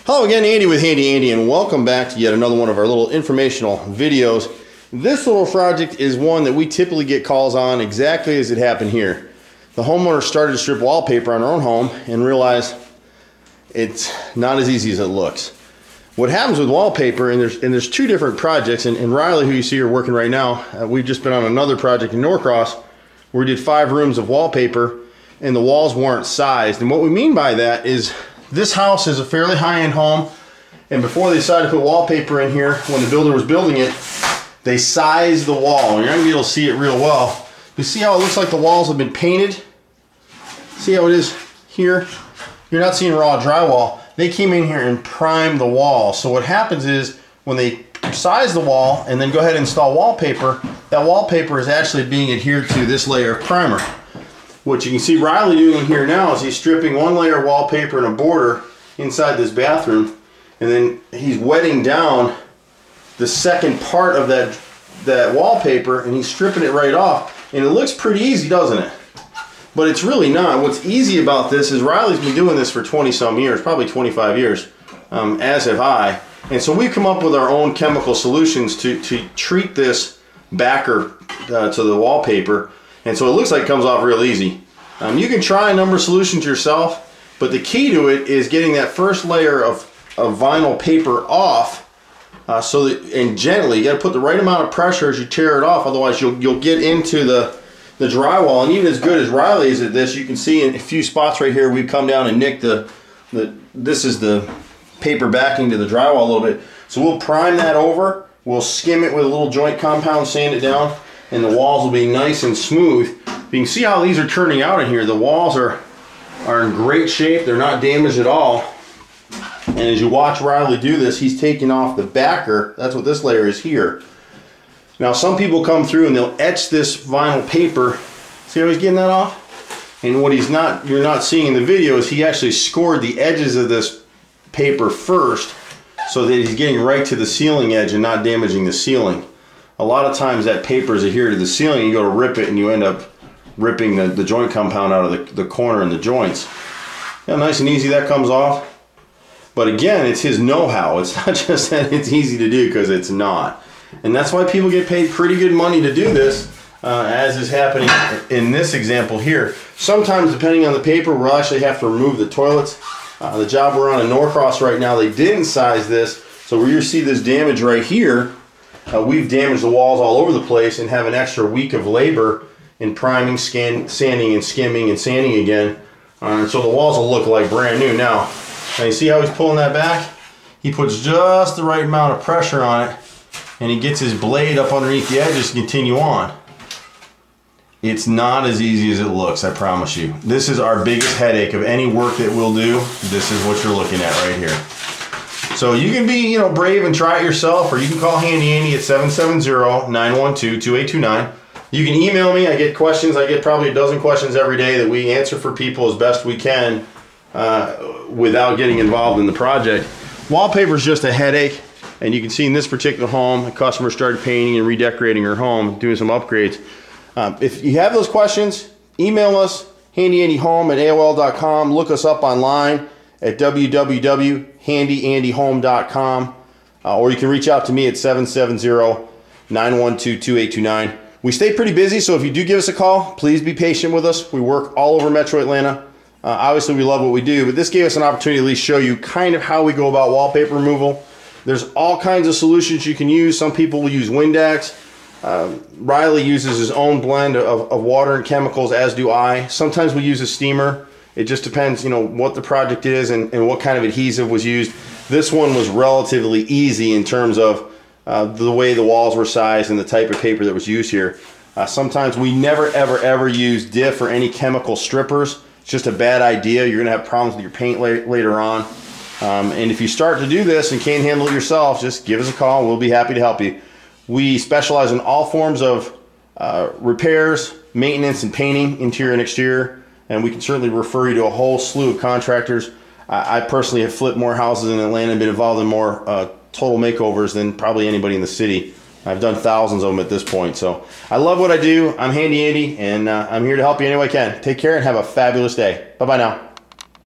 Hello again, Andy with Handy Andy, and welcome back to yet another one of our little informational videos. This little project is one that we typically get calls on exactly as it happened here. The homeowner started to strip wallpaper on her own home and realized it's not as easy as it looks. What happens with wallpaper, and there's two different projects, and Riley, who you see here working right now, we've just been on another project in Norcross where we did 5 rooms of wallpaper and the walls weren't sized. And what we mean by that is this house is a fairly high-end home, and before they decided to put wallpaper in here, when the builder was building it, they sized the wall. You're not gonna be able to see it real well. You see how it looks like the walls have been painted? See how it is here? You're not seeing raw drywall. They came in here and primed the wall. So what happens is when they size the wall and then go ahead and install wallpaper, that wallpaper is actually being adhered to this layer of primer. What you can see Riley doing here now is he's stripping one layer of wallpaper and a border inside this bathroom, and then he's wetting down the second part of that wallpaper, and he's stripping it right off. And it looks pretty easy, doesn't it? But it's really not. What's easy about this is Riley's been doing this for 20 some years, probably 25 years, as have I. And so we've come up with our own chemical solutions to treat this backer to the wallpaper. And so it looks like it comes off real easy. You can try a number of solutions yourself, but the key to it is getting that first layer of vinyl paper off, and gently. You got to put the right amount of pressure as you tear it off, otherwise you'll get into the drywall. And even as good as Riley is at this, you can see in a few spots right here we've come down and nicked this is the paper backing to the drywall a little bit. So we'll prime that over, we'll skim it with a little joint compound, sand it down, and the walls will be nice and smooth. You can see how these are turning out in here. The walls are in great shape. They're not damaged at all. And as you watch Riley do this, he's taking off the backer. That's what this layer is here. Now some people come through and they'll etch this vinyl paper. See how he's getting that off? And what you're not seeing in the video is he actually scored the edges of this paper first so that he's getting right to the ceiling edge and not damaging the ceiling. A lot of times that paper is adhered to the ceiling, you go to rip it and you end up ripping the joint compound out of the corner and the joints. Yeah, nice and easy that comes off. But again, it's his know-how. It's not just that it's easy to do, because it's not. And that's why people get paid pretty good money to do this, as is happening in this example here. Sometimes, depending on the paper, we'll actually have to remove the toilets. The job we're on in Norcross right now, they didn't size this, so where you see this damage right here, we've damaged the walls all over the place and have an extra week of labor in priming, sanding, and skimming and sanding again. So the walls will look like brand new. Now you see how he's pulling that back? He puts just the right amount of pressure on it, and he gets his blade up underneath the edges to continue on. It's not as easy as it looks, I promise you. This is our biggest headache of any work that we'll do. This is what you're looking at right here. So you can be, brave and try it yourself, or you can call Handy Andy at 770-912-2829. You can email me. I get questions. I get probably a dozen questions every day that we answer for people as best we can without getting involved in the project. Wallpaper is just a headache, and you can see in this particular home, the customer started painting and redecorating her home, doing some upgrades. If you have those questions, email us, handyandyhome@aol.com. Look us up online at www.handyandyhome.com, or you can reach out to me at 770-912-2829. We stay pretty busy, so if you do give us a call, please be patient with us. We work all over Metro Atlanta. Obviously, we love what we do, but this gave us an opportunity to at least show you kind of how we go about wallpaper removal. There's all kinds of solutions you can use. Some people will use Windex. Riley uses his own blend of water and chemicals, as do I. Sometimes we use a steamer. It just depends, what the project is and what kind of adhesive was used. This one was relatively easy in terms of the way the walls were sized and the type of paper that was used here. Sometimes we never, ever use diff or any chemical strippers. It's just a bad idea. You're going to have problems with your paint later on. And if you start to do this and can't handle it yourself, just give us a call. We'll be happy to help you. We specialize in all forms of repairs, maintenance, and painting, interior and exterior. And we can certainly refer you to a whole slew of contractors. I personally have flipped more houses in Atlanta and been involved in more total makeovers than probably anybody in the city. I've done thousands of them at this point. So I love what I do. I'm Handy Andy, and I'm here to help you any way I can. Take care and have a fabulous day. Bye-bye now.